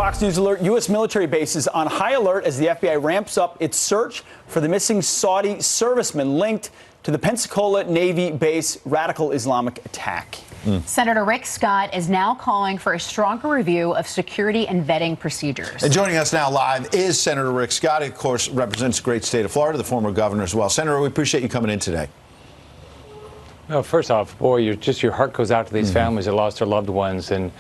Fox News Alert, U.S. military bases on high alert as the FBI ramps up its search for the missing Saudi servicemen linked to the Pensacola Navy base radical Islamic attack. Senator Rick Scott is now calling for a stronger review of security and vetting procedures. And joining us now live is Senator Rick Scott. He, of course, represents the great state of Florida, the former governor as well. Senator, we appreciate you coming in today. Well, first off, boy, your heart goes out to these families that lost their loved ones, and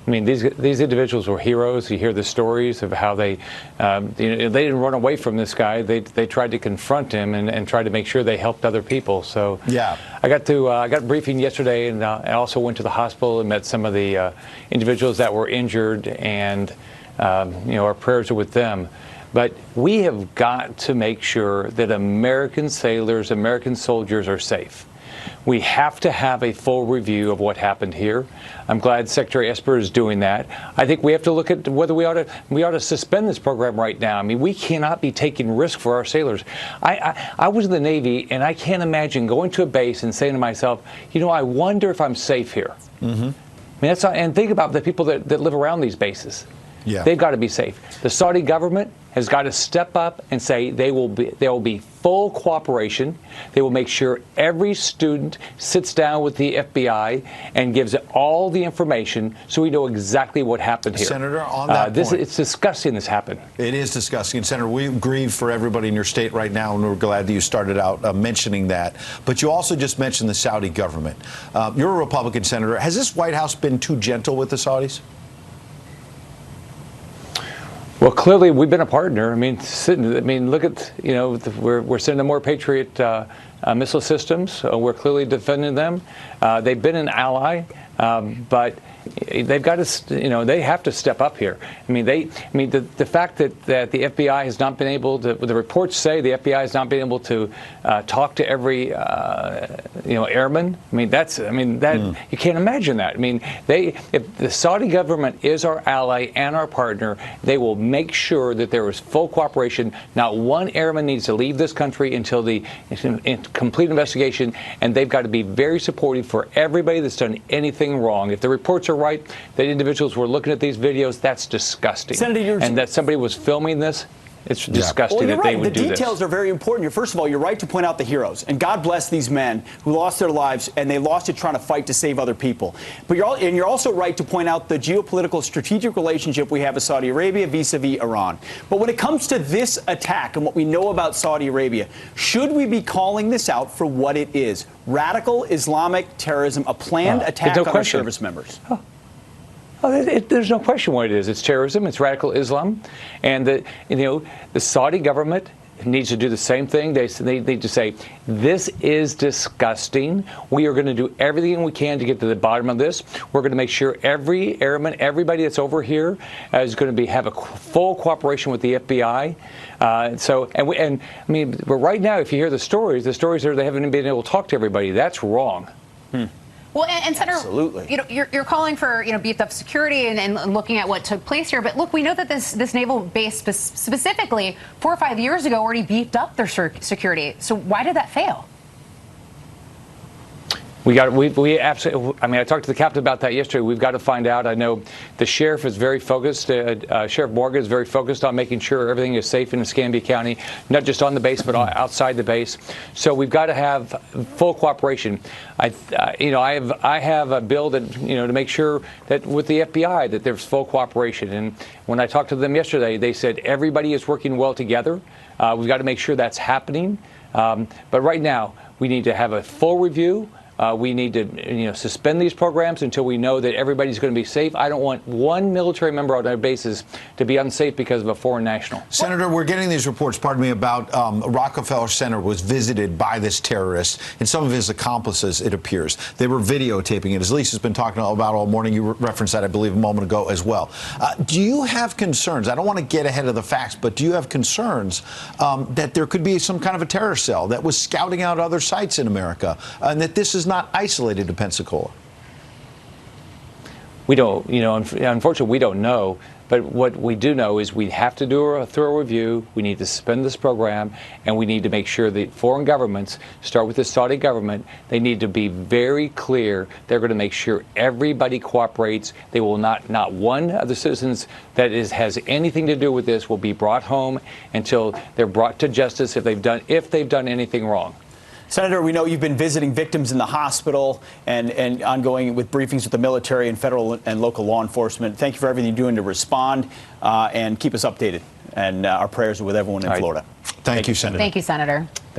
I mean these individuals were heroes. You hear the stories of how they didn't run away from this guy. They tried to confront him and tried to make sure they helped other people. So yeah, I got a briefing yesterday, and I also went to the hospital and met some of the individuals that were injured, and our prayers are with them. But we have got to make sure that American sailors, American soldiers are safe. We have to have a full review of what happened here. I'm glad Secretary Esper is doing that. I think we have to look at whether we ought to suspend this program right now. I mean, we cannot be taking risk for our sailors. I was in the Navy, and I can't imagine going to a base and saying to myself, I wonder if I'm safe here. I mean, and think about the people that live around these bases. Yeah. They've got to be safe. The Saudi government has got to step up and say there will be full cooperation. They will make sure every student sits down with the FBI and gives all the information so we know exactly what happened here. Senator, on that point, it's disgusting this happened. It is disgusting. Senator, we grieve for everybody in your state right now, and we're glad that you started out mentioning that. But you also just mentioned the Saudi government. You're a Republican senator. Has this White House been too gentle with the Saudis? Well, clearly we've been a partner. I mean, look at we're sending more Patriot missile systems. We're clearly defending them. They've been an ally, but they've got to, they have to step up here. I mean, the fact that the FBI has not been able to, the reports say the FBI has not been able to talk to every, airman. I mean, you can't imagine that. I mean, if the Saudi government is our ally and our partner, they will make sure that there is full cooperation. Not one airman needs to leave this country until the complete investigation, and they've got to be very supportive for everybody that's done anything wrong. If the reports are right, that individuals were looking at these videos, that's disgusting. Senator, and that somebody was filming this, it's disgusting that they would do this. The details are very important. First of all, you're right to point out the heroes, and God bless these men who lost their lives, and they lost it trying to fight to save other people. But you're also right to point out the geopolitical strategic relationship we have with Saudi Arabia vis-a-vis Iran. But when it comes to this attack and what we know about Saudi Arabia, should we be calling this out for what it is? Radical Islamic terrorism, a planned attack on our service members. There's no question what it is. It's terrorism. It's radical Islam, and the Saudi government needs to do the same thing. They need to say, this is disgusting. We are going to do everything we can to get to the bottom of this. We're going to make sure every airman, everybody that's over here is going to have a full cooperation with the FBI. But right now, if you hear the stories are they haven't been able to talk to everybody. That's wrong. Well, and Senator, absolutely. You're calling for beefed up security and looking at what took place here. But look, we know that this naval base specifically 4 or 5 years ago already beefed up their security. So why did that fail? We absolutely. I mean, I talked to the captain about that yesterday. We've got to find out. I know the sheriff is very focused. Sheriff Morgan is very focused on making sure everything is safe in Escambia County, not just on the base but outside the base. So we've got to have full cooperation. I have a bill that to make sure that with the FBI that there's full cooperation. And when I talked to them yesterday, they said everybody is working well together. We've got to make sure that's happening. But right now, we need to have a full review. We need to, suspend these programs until we know that everybody's going to be safe. I don't want one military member on our bases to be unsafe because of a foreign national. Senator, we're getting these reports, about Rockefeller Center was visited by this terrorist and some of his accomplices, it appears. They were videotaping it. As Lisa's been talking about all morning, you referenced that, I believe, a moment ago as well. Do you have concerns? I don't want to get ahead of the facts, but do you have concerns that there could be some kind of a terror cell that was scouting out other sites in America and that this is not isolated to Pensacola? We don't, unfortunately, we don't know. But what we do know is we have to do a thorough review. We need to suspend this program, and we need to make sure that foreign governments, start with the Saudi government, they need to be very clear. They're going to make sure everybody cooperates. They will not one of the citizens that has anything to do with this will be brought home until they're brought to justice if they've done anything wrong. Senator, we know you've been visiting victims in the hospital and ongoing with briefings with the military and federal and local law enforcement. Thank you for everything you're doing to respond and keep us updated. And our prayers are with everyone in Florida. Thank you, Senator. Thank you, Senator. Thanks.